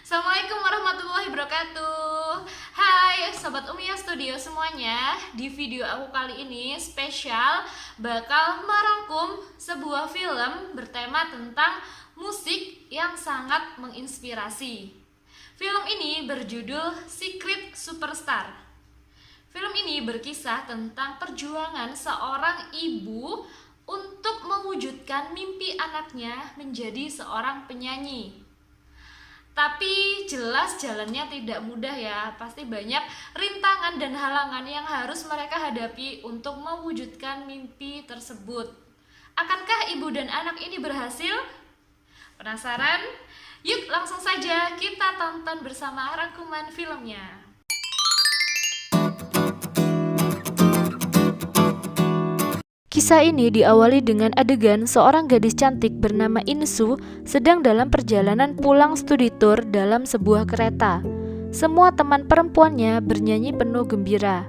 Assalamualaikum warahmatullahi wabarakatuh. Hai Sobat Umia Studio semuanya. Di video aku kali ini spesial bakal merangkum sebuah film bertema tentang musik yang sangat menginspirasi. Film ini berjudul Secret Superstar. Film ini berkisah tentang perjuangan seorang ibu untuk mewujudkan mimpi anaknya menjadi seorang penyanyi. Tapi jelas jalannya tidak mudah ya, pasti banyak rintangan dan halangan yang harus mereka hadapi untuk mewujudkan mimpi tersebut. Akankah ibu dan anak ini berhasil? Penasaran? Yuk langsung saja kita tonton bersama rangkuman filmnya. Kisah ini diawali dengan adegan seorang gadis cantik bernama Insu sedang dalam perjalanan pulang studi tour dalam sebuah kereta. Semua teman perempuannya bernyanyi penuh gembira.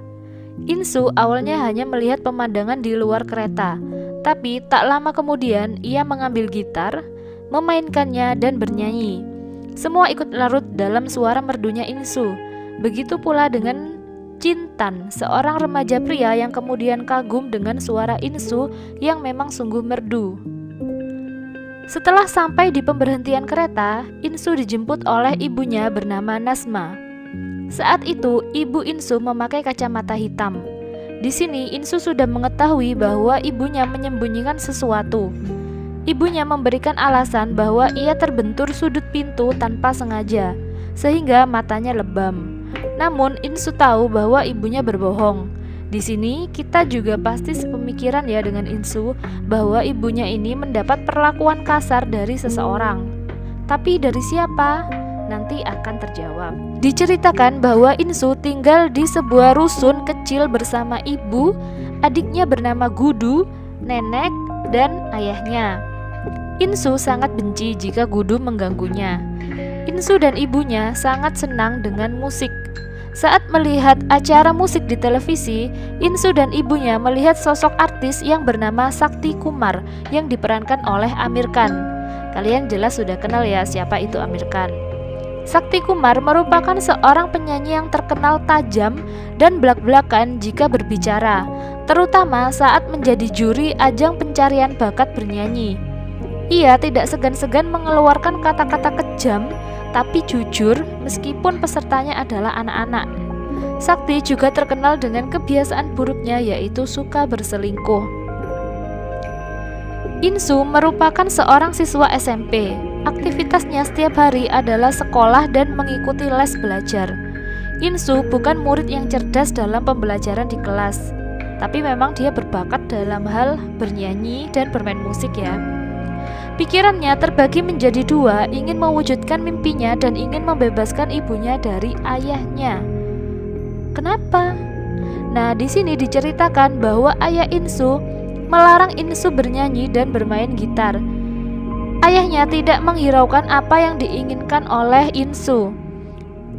Insu awalnya hanya melihat pemandangan di luar kereta, tapi tak lama kemudian ia mengambil gitar, memainkannya dan bernyanyi. Semua ikut larut dalam suara merdunya Insu. Begitu pula dengan Cintan, seorang remaja pria yang kemudian kagum dengan suara Insu yang memang sungguh merdu. Setelah sampai di pemberhentian kereta, Insu dijemput oleh ibunya bernama Nasma. Saat itu, ibu Insu memakai kacamata hitam. Di sini, Insu sudah mengetahui bahwa ibunya menyembunyikan sesuatu. Ibunya memberikan alasan bahwa ia terbentur sudut pintu tanpa sengaja, sehingga matanya lebam. Namun Insu tahu bahwa ibunya berbohong. Di sini kita juga pasti sepemikiran ya dengan Insu bahwa ibunya ini mendapat perlakuan kasar dari seseorang. Tapi dari siapa? Nanti akan terjawab. Diceritakan bahwa Insu tinggal di sebuah rusun kecil bersama ibu, adiknya bernama Gudu, nenek, dan ayahnya. Insu sangat benci jika Gudu mengganggunya. Insu dan ibunya sangat senang dengan musik. Saat melihat acara musik di televisi, Insu dan ibunya melihat sosok artis yang bernama Sakti Kumar yang diperankan oleh Amir Khan. Kalian jelas sudah kenal ya siapa itu Amir Khan. Sakti Kumar merupakan seorang penyanyi yang terkenal tajam dan belak-belakan jika berbicara, terutama saat menjadi juri ajang pencarian bakat bernyanyi. Ia tidak segan-segan mengeluarkan kata-kata kejam, tapi jujur meskipun pesertanya adalah anak-anak. Sakti juga terkenal dengan kebiasaan buruknya yaitu suka berselingkuh. Insu merupakan seorang siswa SMP. Aktivitasnya setiap hari adalah sekolah dan mengikuti les belajar. Insu bukan murid yang cerdas dalam pembelajaran di kelas, tapi memang dia berbakat dalam hal bernyanyi dan bermain musik ya. Pikirannya terbagi menjadi dua, ingin mewujudkan mimpinya dan ingin membebaskan ibunya dari ayahnya. Kenapa? Nah, di sini diceritakan bahwa ayah Insu melarang Insu bernyanyi dan bermain gitar. Ayahnya tidak menghiraukan apa yang diinginkan oleh Insu.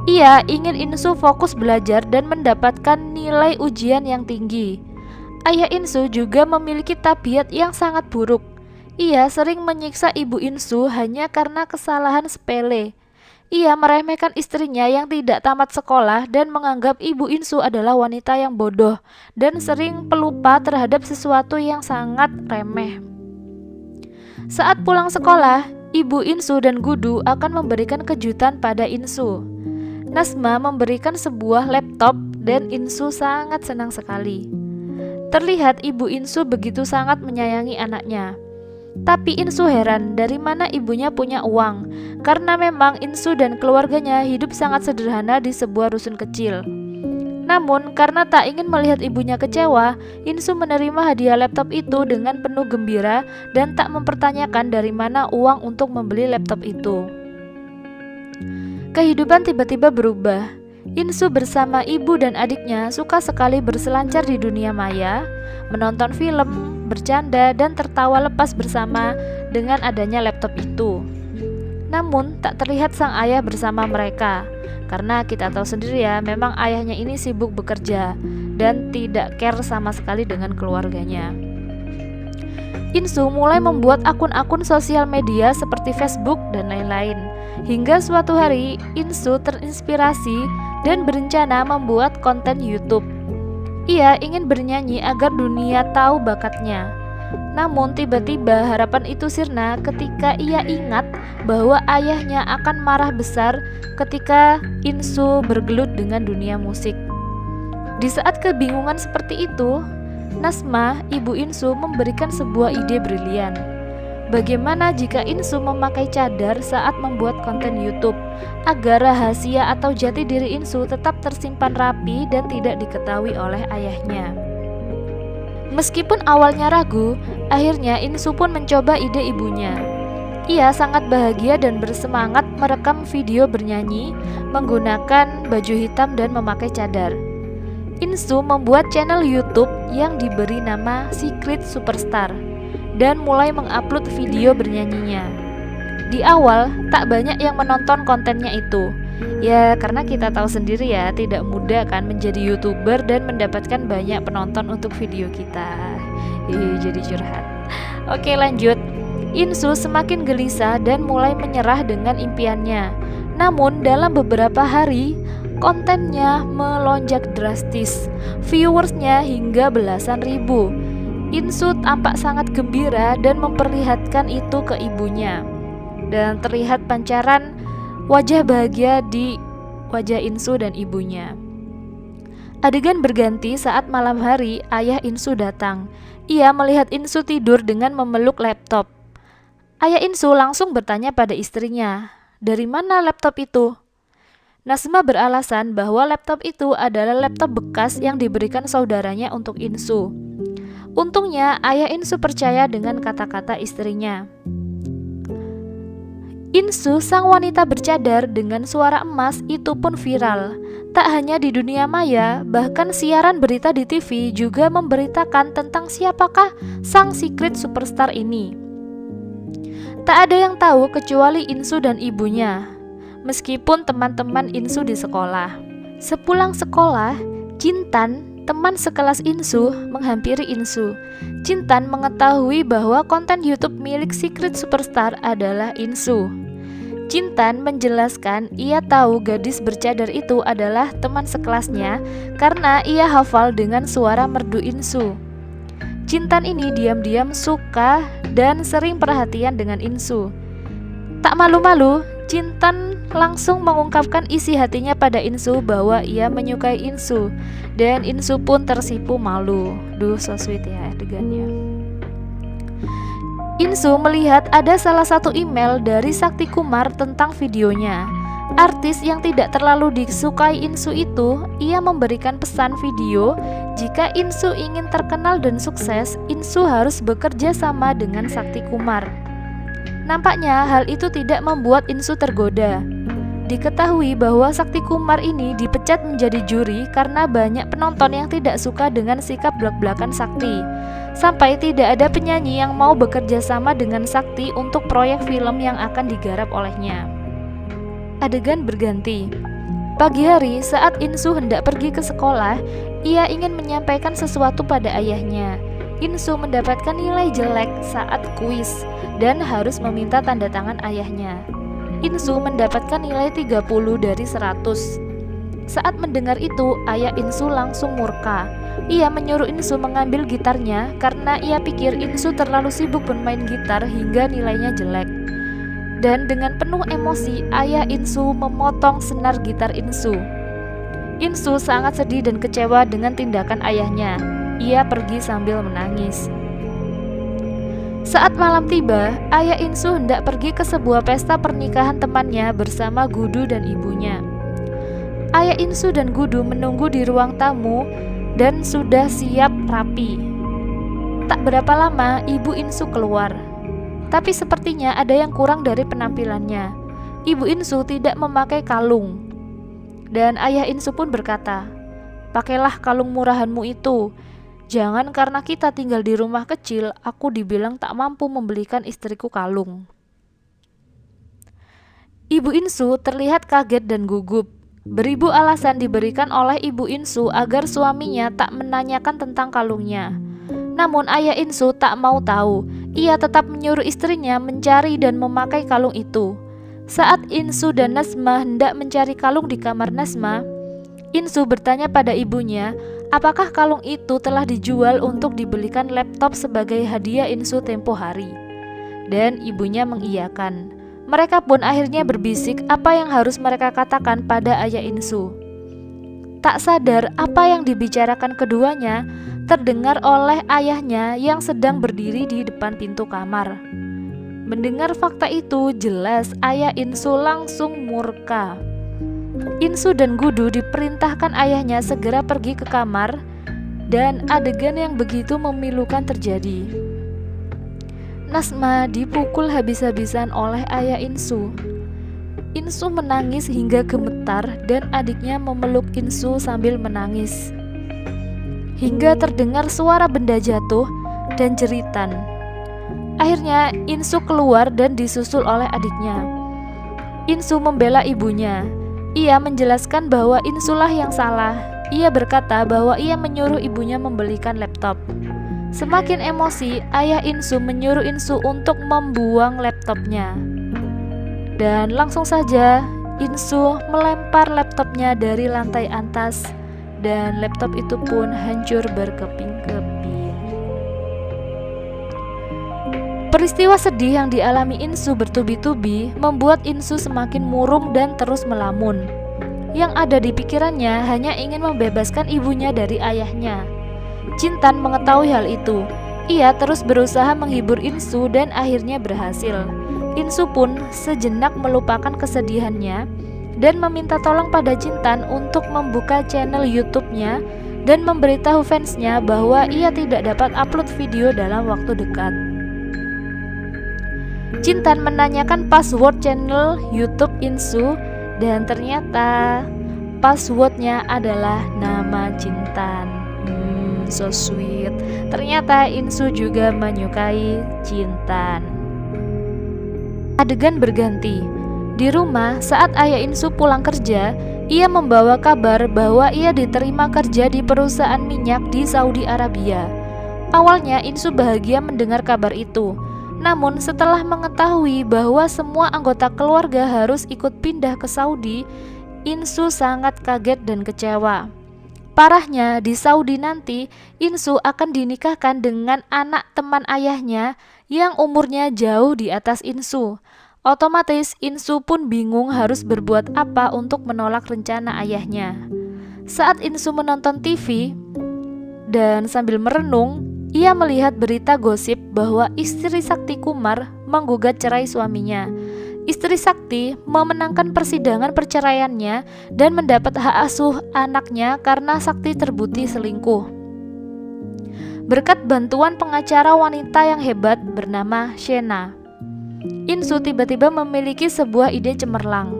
Ia ingin Insu fokus belajar dan mendapatkan nilai ujian yang tinggi. Ayah Insu juga memiliki tabiat yang sangat buruk. Ia sering menyiksa ibu Insu hanya karena kesalahan sepele. Ia meremehkan istrinya yang tidak tamat sekolah dan menganggap ibu Insu adalah wanita yang bodoh dan sering pelupa terhadap sesuatu yang sangat remeh. Saat pulang sekolah, ibu Insu dan Gudu akan memberikan kejutan pada Insu. Nasma memberikan sebuah laptop dan Insu sangat senang sekali. Terlihat ibu Insu begitu sangat menyayangi anaknya. Tapi Insu heran dari mana ibunya punya uang, karena memang Insu dan keluarganya hidup sangat sederhana di sebuah rusun kecil. Namun karena tak ingin melihat ibunya kecewa, Insu menerima hadiah laptop itu dengan penuh gembira dan tak mempertanyakan dari mana uang untuk membeli laptop itu. Kehidupan tiba-tiba berubah. Insu bersama ibu dan adiknya suka sekali berselancar di dunia maya, menonton film, bercanda dan tertawa lepas bersama dengan adanya laptop itu. Namun tak terlihat sang ayah bersama mereka, karena kita tahu sendiri ya, memang ayahnya ini sibuk bekerja dan tidak care sama sekali dengan keluarganya. Insu mulai membuat akun-akun sosial media seperti Facebook dan lain-lain. Hingga suatu hari, Insu terinspirasi dan berencana membuat konten YouTube. Ia ingin bernyanyi agar dunia tahu bakatnya. Namun tiba-tiba harapan itu sirna ketika ia ingat bahwa ayahnya akan marah besar ketika Insu bergelut dengan dunia musik. Di saat kebingungan seperti itu, Nasma, ibu Insu, memberikan sebuah ide brilian. Bagaimana jika Insu memakai cadar saat membuat konten YouTube agar rahasia atau jati diri Insu tetap tersimpan rapi dan tidak diketahui oleh ayahnya. Meskipun awalnya ragu, akhirnya Insu pun mencoba ide ibunya. Ia sangat bahagia dan bersemangat merekam video bernyanyi menggunakan baju hitam dan memakai cadar. Insu membuat channel YouTube yang diberi nama Secret Superstar dan mulai mengupload video bernyanyinya. Di awal, tak banyak yang menonton kontennya itu. Ya, karena kita tahu sendiri ya, tidak mudah kan menjadi YouTuber dan mendapatkan banyak penonton untuk video kita. Jadi curhat. Oke, lanjut. Insu semakin gelisah dan mulai menyerah dengan impiannya. Namun, dalam beberapa hari, kontennya melonjak drastis. Viewersnya hingga belasan ribu. Insu tampak sangat gembira dan memperlihatkan itu ke ibunya. Dan terlihat pancaran wajah bahagia di wajah Insu dan ibunya. Adegan berganti saat malam hari ayah Insu datang. Ia melihat Insu tidur dengan memeluk laptop. Ayah Insu langsung bertanya pada istrinya, "Dari mana laptop itu?" Nasma beralasan bahwa laptop itu adalah laptop bekas yang diberikan saudaranya untuk Insu. Untungnya ayah Insu percaya dengan kata-kata istrinya. Insu, sang wanita bercadar dengan suara emas, itu pun viral. Tak hanya di dunia maya, bahkan siaran berita di TV juga memberitakan tentang siapakah sang secret superstar ini. Tak ada yang tahu kecuali Insu dan ibunya, meskipun teman-teman Insu di sekolah. Sepulang sekolah, Jintan, teman sekelas Insu, menghampiri Insu. Jintan mengetahui bahwa konten YouTube milik Secret Superstar adalah Insu. Jintan menjelaskan ia tahu gadis bercadar itu adalah teman sekelasnya karena ia hafal dengan suara merdu Insu. Jintan ini diam-diam suka dan sering perhatian dengan Insu. Tak malu-malu, Jintan langsung mengungkapkan isi hatinya pada Insu bahwa ia menyukai Insu, dan Insu pun tersipu malu. Duh, so sweet ya adegannya. Insu melihat ada salah satu email dari Sakti Kumar tentang videonya. Artis yang tidak terlalu disukai Insu itu, ia memberikan pesan video, jika Insu ingin terkenal dan sukses, Insu harus bekerja sama dengan Sakti Kumar. Nampaknya hal itu tidak membuat Insu tergoda. Diketahui bahwa Sakti Kumar ini dipecat menjadi juri karena banyak penonton yang tidak suka dengan sikap blak-blakan Sakti. Sampai tidak ada penyanyi yang mau bekerja sama dengan Sakti untuk proyek film yang akan digarap olehnya. Adegan berganti. Pagi hari saat Insu hendak pergi ke sekolah, ia ingin menyampaikan sesuatu pada ayahnya. Insu mendapatkan nilai jelek saat kuis dan harus meminta tanda tangan ayahnya. Insu mendapatkan nilai 30 dari 100. Saat mendengar itu, ayah Insu langsung murka. Ia menyuruh Insu mengambil gitarnya karena ia pikir Insu terlalu sibuk bermain gitar hingga nilainya jelek. Dan dengan penuh emosi, ayah Insu memotong senar gitar Insu. Insu sangat sedih dan kecewa dengan tindakan ayahnya. Ia pergi sambil menangis. Saat malam tiba, ayah Insu hendak pergi ke sebuah pesta pernikahan temannya bersama Gudu dan ibunya. Ayah Insu dan Gudu menunggu di ruang tamu dan sudah siap rapi. Tak berapa lama, ibu Insu keluar. Tapi sepertinya ada yang kurang dari penampilannya. Ibu Insu tidak memakai kalung. Dan ayah Insu pun berkata, "Pakailah kalung murahanmu itu. Jangan karena kita tinggal di rumah kecil, aku dibilang tak mampu membelikan istriku kalung. Ibu Insu terlihat kaget dan gugup. Beribu alasan diberikan oleh Ibu Insu agar suaminya tak menanyakan tentang kalungnya. Namun ayah Insu tak mau tahu. Ia tetap menyuruh istrinya mencari dan memakai kalung itu. Saat Insu dan Nasma hendak mencari kalung di kamar Nasma, Insu bertanya pada ibunya, apakah kalung itu telah dijual untuk dibelikan laptop sebagai hadiah Insu tempo hari. Dan ibunya mengiyakan. Mereka pun akhirnya berbisik apa yang harus mereka katakan pada ayah Insu. Tak sadar apa yang dibicarakan keduanya terdengar oleh ayahnya yang sedang berdiri di depan pintu kamar. Mendengar fakta itu, jelas ayah Insu langsung murka. Insu dan Gudu diperintahkan ayahnya segera pergi ke kamar dan adegan yang begitu memilukan terjadi. Nasma dipukul habis-habisan oleh ayah Insu. Insu menangis hingga gemetar dan adiknya memeluk Insu sambil menangis. Hingga terdengar suara benda jatuh dan jeritan. Akhirnya Insu keluar dan disusul oleh adiknya. Insu membela ibunya. Ia menjelaskan bahwa Insulah yang salah. Ia berkata bahwa ia menyuruh ibunya membelikan laptop. Semakin emosi, ayah Insu menyuruh Insu untuk membuang laptopnya. Dan langsung saja Insu melempar laptopnya dari lantai atas dan laptop itu pun hancur berkeping-keping. Peristiwa sedih yang dialami Insu bertubi-tubi membuat Insu semakin murung dan terus melamun. Yang ada di pikirannya hanya ingin membebaskan ibunya dari ayahnya. Jintan mengetahui hal itu. Ia terus berusaha menghibur Insu dan akhirnya berhasil. Insu pun sejenak melupakan kesedihannya dan meminta tolong pada Jintan untuk membuka channel YouTube-nya dan memberitahu fansnya bahwa ia tidak dapat upload video dalam waktu dekat. Jintan menanyakan password channel YouTube Insu dan ternyata passwordnya adalah nama Jintan. So sweet. Ternyata Insu juga menyukai Jintan. Adegan berganti. Di rumah, saat ayah Insu pulang kerja, ia membawa kabar bahwa ia diterima kerja di perusahaan minyak di Saudi Arabia. Awalnya Insu bahagia mendengar kabar itu. Namun setelah mengetahui bahwa semua anggota keluarga harus ikut pindah ke Saudi, Insu sangat kaget dan kecewa. Parahnya, di Saudi nanti, Insu akan dinikahkan dengan anak teman ayahnya yang umurnya jauh di atas Insu. Otomatis, Insu pun bingung harus berbuat apa untuk menolak rencana ayahnya. Saat Insu menonton TV dan sambil merenung, ia melihat berita gosip bahwa istri Sakti Kumar menggugat cerai suaminya. Istri Sakti memenangkan persidangan perceraiannya dan mendapat hak asuh anaknya karena Sakti terbukti selingkuh. Berkat bantuan pengacara wanita yang hebat bernama Shena, Insu tiba-tiba memiliki sebuah ide cemerlang.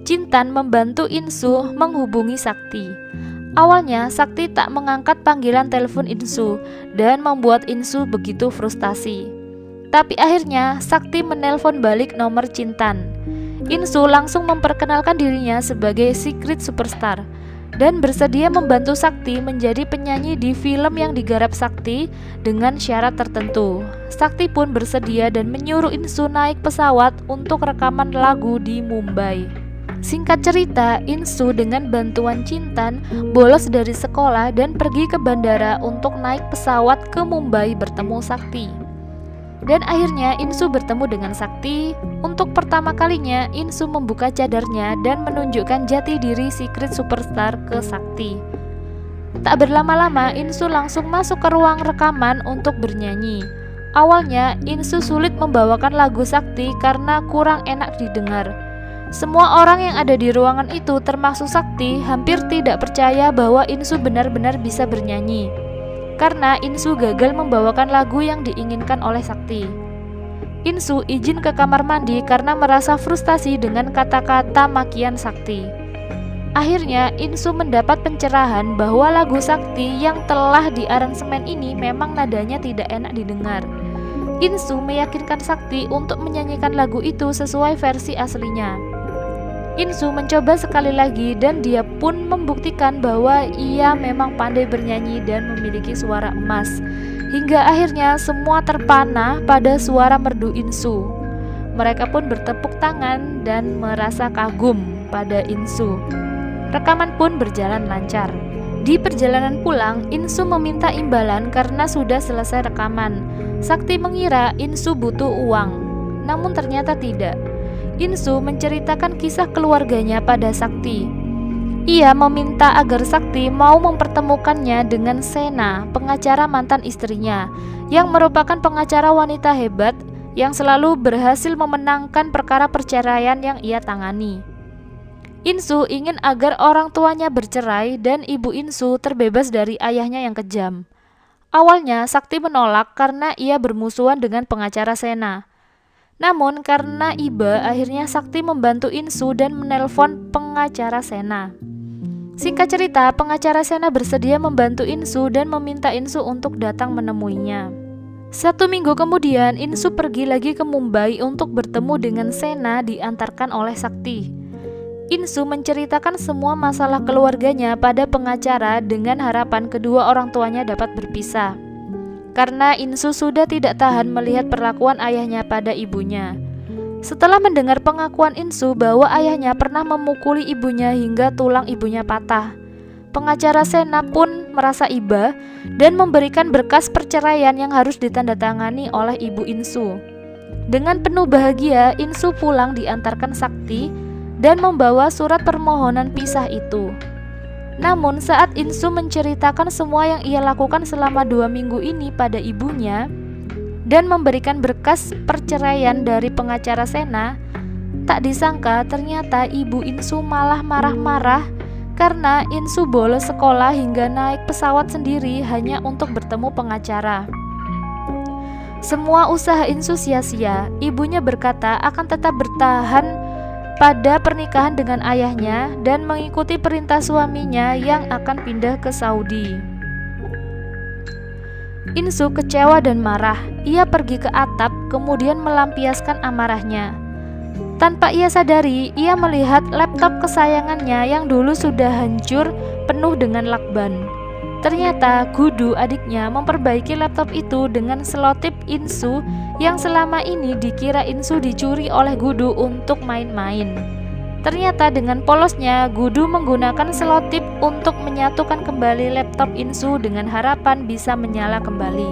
Jintan membantu Insu menghubungi Sakti. Awalnya Sakti tak mengangkat panggilan telepon Insu dan membuat Insu begitu frustasi. Tapi akhirnya Sakti menelpon balik nomor Jintan. Insu langsung memperkenalkan dirinya sebagai secret superstar dan bersedia membantu Sakti menjadi penyanyi di film yang digarap Sakti dengan syarat tertentu. Sakti pun bersedia dan menyuruh Insu naik pesawat untuk rekaman lagu di Mumbai. Singkat cerita, Insu dengan bantuan Jintan bolos dari sekolah dan pergi ke bandara untuk naik pesawat ke Mumbai bertemu Sakti. Dan akhirnya Insu bertemu dengan Sakti. Untuk pertama kalinya Insu membuka cadarnya dan menunjukkan jati diri secret superstar ke Sakti. Tak berlama-lama Insu langsung masuk ke ruang rekaman untuk bernyanyi. Awalnya Insu sulit membawakan lagu Sakti karena kurang enak didengar. Semua orang yang ada di ruangan itu termasuk Sakti hampir tidak percaya bahwa Insu benar-benar bisa bernyanyi, karena Insu gagal membawakan lagu yang diinginkan oleh Sakti. Insu izin ke kamar mandi karena merasa frustasi dengan kata-kata makian Sakti. Akhirnya Insu mendapat pencerahan bahwa lagu Sakti yang telah diaransemen ini memang nadanya tidak enak didengar. Insu meyakinkan Sakti untuk menyanyikan lagu itu sesuai versi aslinya. Insu mencoba sekali lagi dan dia pun membuktikan bahwa ia memang pandai bernyanyi dan memiliki suara emas. Hingga akhirnya semua terpana pada suara merdu Insu. Mereka pun bertepuk tangan dan merasa kagum pada Insu. Rekaman pun berjalan lancar. Di perjalanan pulang, Insu meminta imbalan karena sudah selesai rekaman. Sakti mengira Insu butuh uang, namun ternyata tidak. Insu menceritakan kisah keluarganya pada Sakti. Ia meminta agar Sakti mau mempertemukannya dengan Sena, pengacara mantan istrinya, yang merupakan pengacara wanita hebat yang selalu berhasil memenangkan perkara perceraian yang ia tangani. Insu ingin agar orang tuanya bercerai dan ibu Insu terbebas dari ayahnya yang kejam. Awalnya Sakti menolak karena ia bermusuhan dengan pengacara Sena. Namun karena iba, akhirnya Sakti membantu Insu dan menelpon pengacara Sena. Singkat cerita, pengacara Sena bersedia membantu Insu dan meminta Insu untuk datang menemuinya. 1 minggu kemudian, Insu pergi lagi ke Mumbai untuk bertemu dengan Sena diantarkan oleh Sakti. Insu menceritakan semua masalah keluarganya pada pengacara dengan harapan kedua orang tuanya dapat berpisah. Karena Insu sudah tidak tahan melihat perlakuan ayahnya pada ibunya. Setelah mendengar pengakuan Insu bahwa ayahnya pernah memukuli ibunya hingga tulang ibunya patah, pengacara Sena pun merasa iba dan memberikan berkas perceraian yang harus ditandatangani oleh ibu Insu. Dengan penuh bahagia, Insu pulang diantarkan Sakti dan membawa surat permohonan pisah itu. Namun saat Insu menceritakan semua yang ia lakukan selama 2 minggu ini pada ibunya dan memberikan berkas perceraian dari pengacara Sena, tak disangka ternyata ibu Insu malah marah-marah karena Insu bolos sekolah hingga naik pesawat sendiri hanya untuk bertemu pengacara. Semua usaha Insu sia-sia. Ibunya berkata akan tetap bertahan pada pernikahan dengan ayahnya dan mengikuti perintah suaminya yang akan pindah ke Saudi. Insu kecewa dan marah. Ia pergi ke atap kemudian melampiaskan amarahnya. Tanpa ia sadari, ia melihat laptop kesayangannya yang dulu sudah hancur penuh dengan lakban. Ternyata Gudu, adiknya, memperbaiki laptop itu dengan selotip Insu yang selama ini dikira Insu dicuri oleh Gudu untuk main-main. Ternyata dengan polosnya, Gudu menggunakan selotip untuk menyatukan kembali laptop Insu dengan harapan bisa menyala kembali.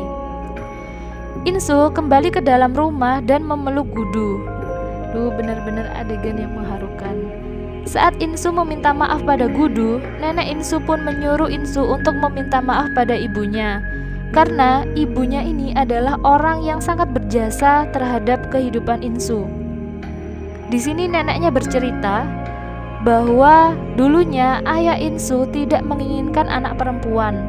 Insu kembali ke dalam rumah dan memeluk Gudu. Benar-benar adegan yang mengharukan. Saat Insu meminta maaf pada Gudu, nenek Insu pun menyuruh Insu untuk meminta maaf pada ibunya. Karena ibunya ini adalah orang yang sangat berjasa terhadap kehidupan Insu. Di sini neneknya bercerita bahwa dulunya ayah Insu tidak menginginkan anak perempuan.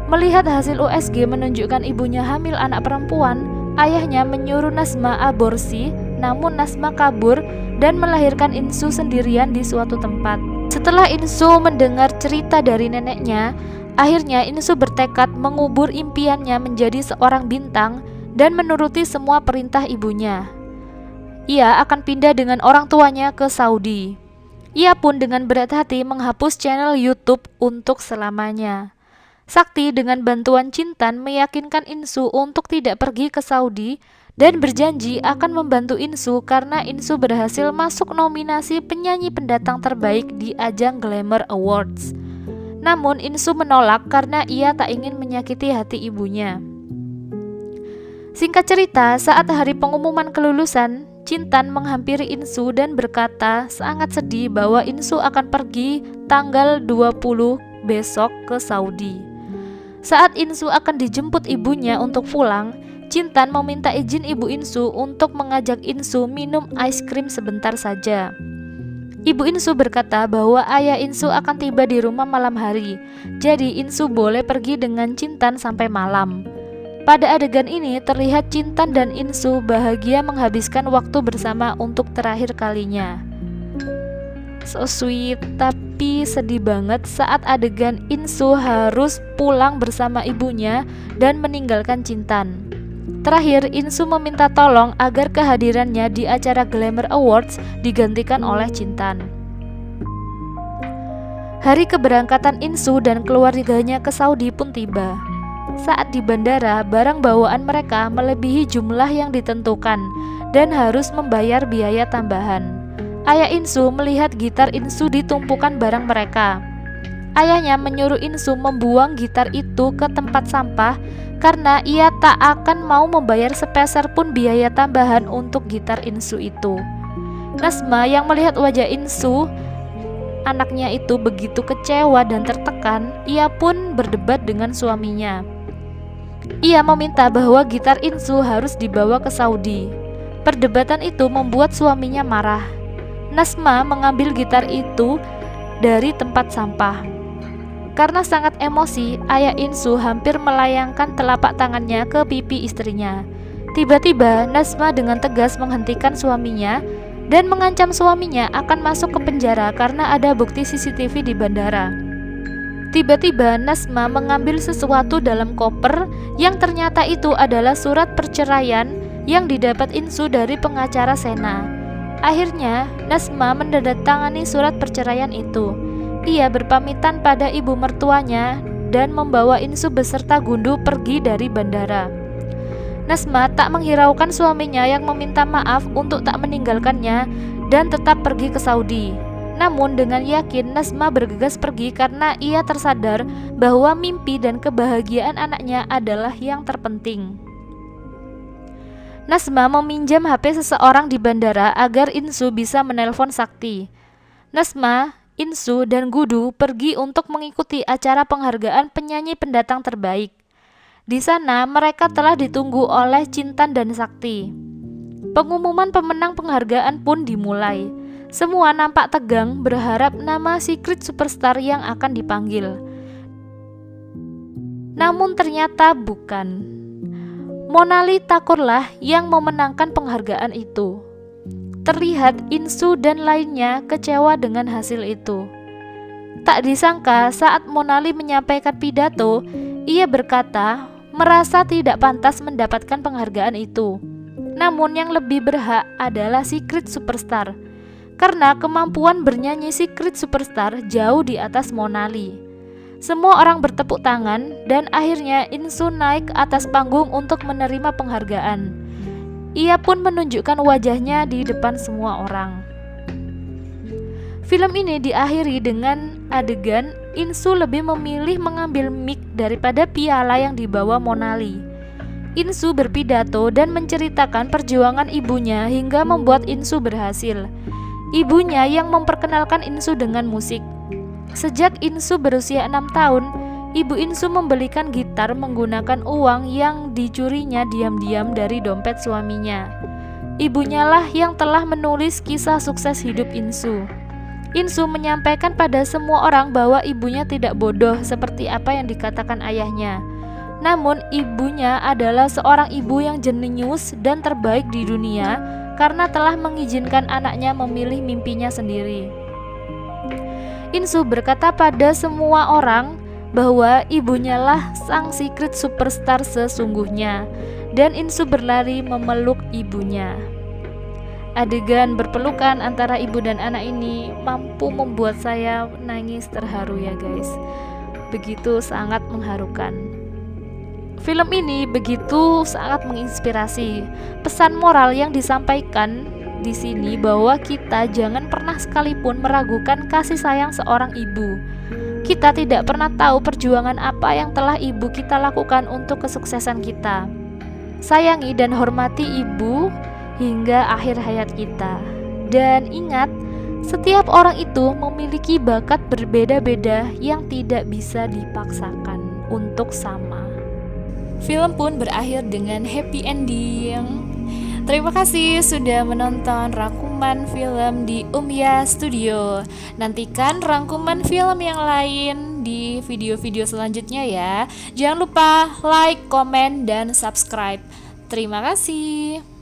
Melihat hasil USG menunjukkan ibunya hamil anak perempuan, ayahnya menyuruh Nasma aborsi, namun Nasma kabur dan melahirkan Insu sendirian di suatu tempat. Setelah Insu mendengar cerita dari neneknya, akhirnya Insu bertekad mengubur impiannya menjadi seorang bintang dan menuruti semua perintah ibunya. Ia akan pindah dengan orang tuanya ke Saudi. Ia pun dengan berat hati menghapus channel YouTube untuk selamanya. Sakti dengan bantuan Cintan meyakinkan Insu untuk tidak pergi ke Saudi dan berjanji akan membantu Insu karena Insu berhasil masuk nominasi penyanyi pendatang terbaik di ajang Glamour Awards. Namun Insu menolak karena ia tak ingin menyakiti hati ibunya. Singkat cerita, saat hari pengumuman kelulusan, Cintan menghampiri Insu dan berkata sangat sedih bahwa Insu akan pergi tanggal 20 besok ke Saudi. Saat Insu akan dijemput ibunya untuk pulang, Cintan meminta izin ibu Insu untuk mengajak Insu minum es krim sebentar saja. Ibu Insu berkata bahwa ayah Insu akan tiba di rumah malam hari, jadi Insu boleh pergi dengan Cintan sampai malam. Pada adegan ini terlihat Cintan dan Insu bahagia menghabiskan waktu bersama untuk terakhir kalinya. So sweet, tapi sedih banget saat adegan Insu harus pulang bersama ibunya dan meninggalkan Cintan. Terakhir, Insu meminta tolong agar kehadirannya di acara Glamour Awards digantikan oleh Cintan. Hari keberangkatan Insu dan keluarganya ke Saudi pun tiba. Saat di bandara, barang bawaan mereka melebihi jumlah yang ditentukan dan harus membayar biaya tambahan. Ayah Insu melihat gitar Insu di tumpukan barang mereka. Ayahnya menyuruh Insu membuang gitar itu ke tempat sampah karena ia tak akan mau membayar sepeser pun biaya tambahan untuk gitar Insu itu. Nasma yang melihat wajah Insu, anaknya itu begitu kecewa dan tertekan, ia pun berdebat dengan suaminya. Ia meminta bahwa gitar Insu harus dibawa ke Saudi. Perdebatan itu membuat suaminya marah. Nasma mengambil gitar itu dari tempat sampah. Karena sangat emosi, ayah Insu hampir melayangkan telapak tangannya ke pipi istrinya. Tiba-tiba, Nasma dengan tegas menghentikan suaminya dan mengancam suaminya akan masuk ke penjara karena ada bukti CCTV di bandara. Tiba-tiba, Nasma mengambil sesuatu dalam koper yang ternyata itu adalah surat perceraian yang didapat Insu dari pengacara Sena. Akhirnya, Nasma menandatangani surat perceraian itu. Ia berpamitan pada ibu mertuanya dan membawa Insu beserta Gundu pergi dari bandara. Nasma tak menghiraukan suaminya yang meminta maaf untuk tak meninggalkannya dan tetap pergi ke Saudi. Namun dengan yakin Nasma bergegas pergi karena ia tersadar bahwa mimpi dan kebahagiaan anaknya adalah yang terpenting. Nasma meminjam HP seseorang di bandara agar Insu bisa menelpon Sakti. Nasma, Insu, dan Gudu pergi untuk mengikuti acara penghargaan penyanyi pendatang terbaik. Di sana mereka telah ditunggu oleh Cintan dan Sakti. Pengumuman pemenang penghargaan pun dimulai. Semua nampak tegang berharap nama Secret Superstar yang akan dipanggil. Namun ternyata bukan. Monali Thakurlah yang memenangkan penghargaan itu. Terlihat Insu dan lainnya kecewa dengan hasil itu. Tak disangka saat Monali menyampaikan pidato, ia berkata merasa tidak pantas mendapatkan penghargaan itu. Namun yang lebih berhak adalah Secret Superstar, karena kemampuan bernyanyi Secret Superstar jauh di atas Monali. Semua orang bertepuk tangan dan akhirnya Insu naik ke atas panggung untuk menerima penghargaan. Ia pun menunjukkan wajahnya di depan semua orang. Film ini diakhiri dengan adegan Insu lebih memilih mengambil mic daripada piala yang dibawa Monali. Insu berpidato dan menceritakan perjuangan ibunya hingga membuat Insu berhasil. Ibunya yang memperkenalkan Insu dengan musik. Sejak Insu berusia 6 tahun, ibu Insu membelikan gitar menggunakan uang yang dicurinya diam-diam dari dompet suaminya. Ibunya lah yang telah menulis kisah sukses hidup Insu. Insu menyampaikan pada semua orang bahwa ibunya tidak bodoh seperti apa yang dikatakan ayahnya. Namun ibunya adalah seorang ibu yang jenius dan terbaik di dunia karena telah mengizinkan anaknya memilih mimpinya sendiri. Insu berkata pada semua orang bahwa ibunya lah sang Secret Superstar sesungguhnya, dan Insu berlari memeluk ibunya. Adegan berpelukan antara ibu dan anak ini mampu membuat saya nangis terharu ya guys. Begitu sangat mengharukan. Film ini begitu sangat menginspirasi. Pesan moral yang disampaikan di sini bahwa kita jangan pernah sekalipun meragukan kasih sayang seorang ibu. Kita tidak pernah tahu perjuangan apa yang telah ibu kita lakukan untuk kesuksesan kita. Sayangi dan hormati ibu hingga akhir hayat kita. Dan ingat, setiap orang itu memiliki bakat berbeda-beda yang tidak bisa dipaksakan untuk sama. Film pun berakhir dengan happy ending. Terima kasih sudah menonton rangkuman film di Umya Studio. Nantikan rangkuman film yang lain di video-video selanjutnya ya. Jangan lupa like, komen, dan subscribe. Terima kasih.